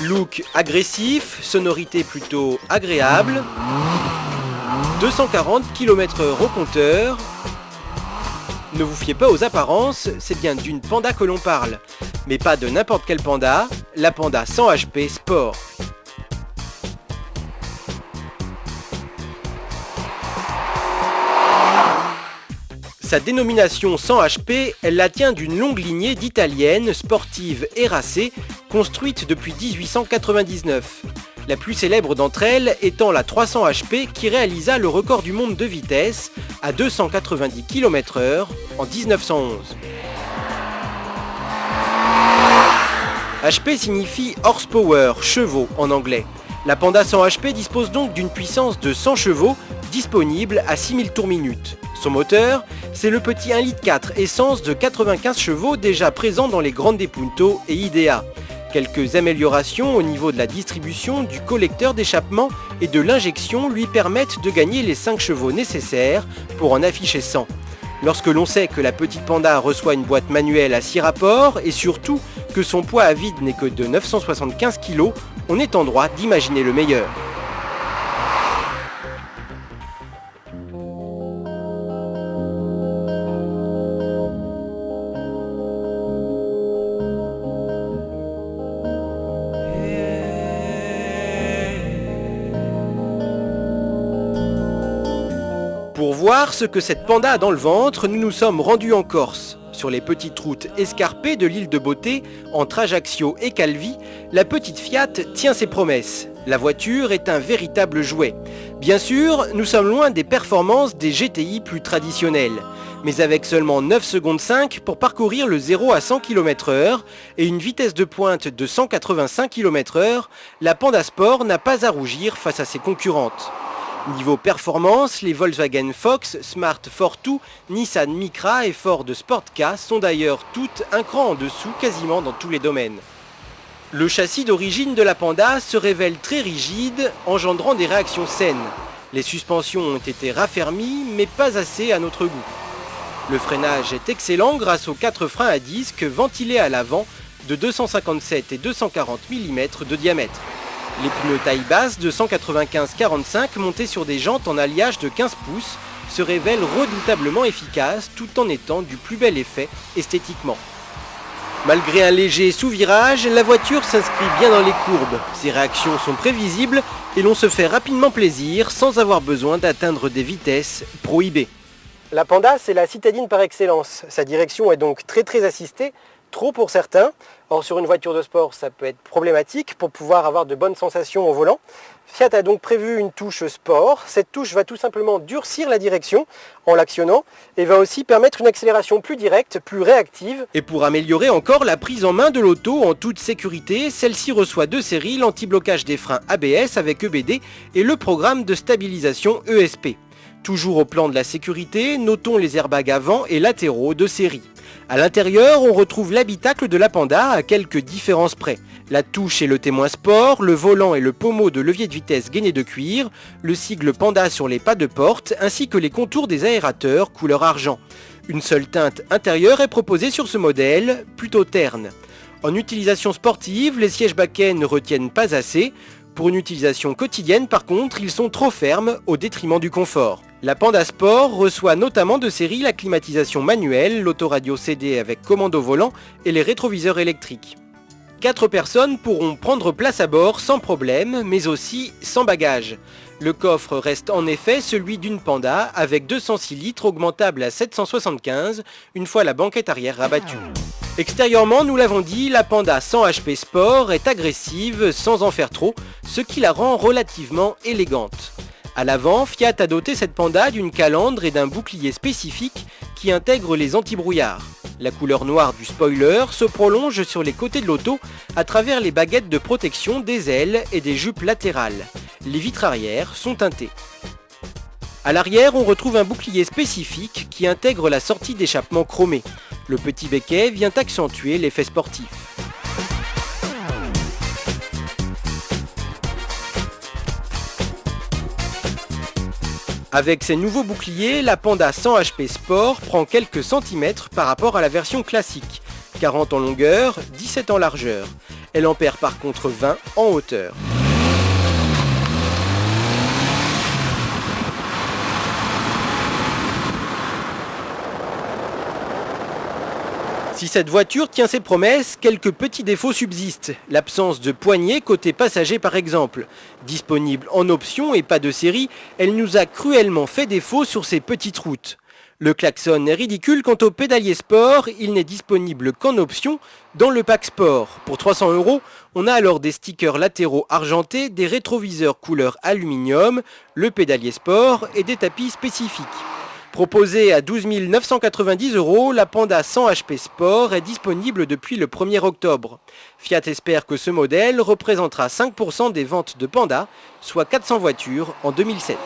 Look agressif, sonorité plutôt agréable, 240 km/h au compteur. Ne vous fiez pas aux apparences, c'est bien d'une Panda que l'on parle, mais pas de n'importe quel Panda, la Panda 100 HP Sport. Sa dénomination 100 HP, elle la tient d'une longue lignée d'italiennes sportives et racées, construites depuis 1899. La plus célèbre d'entre elles étant la 300 HP qui réalisa le record du monde de vitesse à 290 km/h en 1911. HP signifie horsepower, chevaux en anglais. La Panda 100 HP dispose donc d'une puissance de 100 chevaux disponible à 6000 tours minute. Son moteur, c'est le petit 1,4 litre essence de 95 chevaux déjà présent dans les Grande Punto et Idea. Quelques améliorations au niveau de la distribution du collecteur d'échappement et de l'injection lui permettent de gagner les 5 chevaux nécessaires pour en afficher 100. Lorsque l'on sait que la petite Panda reçoit une boîte manuelle à 6 rapports et surtout que son poids à vide n'est que de 975 kg, on est en droit d'imaginer le meilleur. Pour voir ce que cette Panda a dans le ventre, nous nous sommes rendus en Corse. Sur les petites routes escarpées de l'île de Beauté, entre Ajaccio et Calvi, la petite Fiat tient ses promesses. La voiture est un véritable jouet. Bien sûr, nous sommes loin des performances des GTI plus traditionnelles. Mais avec seulement 9 secondes 5 pour parcourir le 0 à 100 km/h et une vitesse de pointe de 185 km/h, la Panda Sport n'a pas à rougir face à ses concurrentes. Niveau performance, les Volkswagen Fox, Smart Fortwo, Nissan Micra et Ford Sportca sont d'ailleurs toutes un cran en dessous quasiment dans tous les domaines. Le châssis d'origine de la Panda se révèle très rigide, engendrant des réactions saines. Les suspensions ont été raffermies, mais pas assez à notre goût. Le freinage est excellent grâce aux 4 freins à disque ventilés à l'avant de 257 et 240 mm de diamètre. Les pneus taille basse de 195-45 montés sur des jantes en alliage de 15 pouces se révèlent redoutablement efficaces tout en étant du plus bel effet esthétiquement. Malgré un léger sous-virage, la voiture s'inscrit bien dans les courbes. Ses réactions sont prévisibles et l'on se fait rapidement plaisir sans avoir besoin d'atteindre des vitesses prohibées. La Panda, c'est la citadine par excellence. Sa direction est donc très assistée, trop pour certains. Or sur une voiture de sport, ça peut être problématique pour pouvoir avoir de bonnes sensations au volant. Fiat a donc prévu une touche sport. Cette touche va tout simplement durcir la direction en l'actionnant et va aussi permettre une accélération plus directe, plus réactive. Et pour améliorer encore la prise en main de l'auto en toute sécurité, celle-ci reçoit de série l'anti-blocage des freins ABS avec EBD et le programme de stabilisation ESP. Toujours au plan de la sécurité, notons les airbags avant et latéraux de série. A l'intérieur, on retrouve l'habitacle de la Panda à quelques différences près. La touche est le témoin sport, le volant et le pommeau de levier de vitesse gainé de cuir, le sigle Panda sur les pas de porte, ainsi que les contours des aérateurs couleur argent. Une seule teinte intérieure est proposée sur ce modèle, plutôt terne. En utilisation sportive, les sièges baquets ne retiennent pas assez. Pour une utilisation quotidienne, par contre, ils sont trop fermes au détriment du confort. La Panda Sport reçoit notamment de série la climatisation manuelle, l'autoradio CD avec commande au volant et les rétroviseurs électriques. 4 personnes pourront prendre place à bord sans problème, mais aussi sans bagages. Le coffre reste en effet celui d'une Panda avec 206 litres augmentable à 775 une fois la banquette arrière rabattue. Extérieurement, nous l'avons dit, la Panda 100 HP Sport est agressive sans en faire trop, ce qui la rend relativement élégante. À l'avant, Fiat a doté cette Panda d'une calandre et d'un bouclier spécifique qui intègre les antibrouillards. La couleur noire du spoiler se prolonge sur les côtés de l'auto à travers les baguettes de protection des ailes et des jupes latérales. Les vitres arrière sont teintées. À l'arrière, on retrouve un bouclier spécifique qui intègre la sortie d'échappement chromée. Le petit becquet vient accentuer l'effet sportif. Avec ces nouveaux boucliers, la Panda 100 HP Sport prend quelques centimètres par rapport à la version classique. 40 en longueur, 17 en largeur. Elle en perd par contre 20 en hauteur. Si cette voiture tient ses promesses, quelques petits défauts subsistent. L'absence de poignée côté passager par exemple. Disponible en option et pas de série, elle nous a cruellement fait défaut sur ces petites routes. Le klaxon est ridicule quant au pédalier sport, il n'est disponible qu'en option dans le pack sport. Pour 300 €, on a alors des stickers latéraux argentés, des rétroviseurs couleur aluminium, le pédalier sport et des tapis spécifiques. Proposée à 12 990 €, la Panda 100 HP Sport est disponible depuis le 1er octobre. Fiat espère que ce modèle représentera 5% des ventes de Panda, soit 400 voitures en 2007.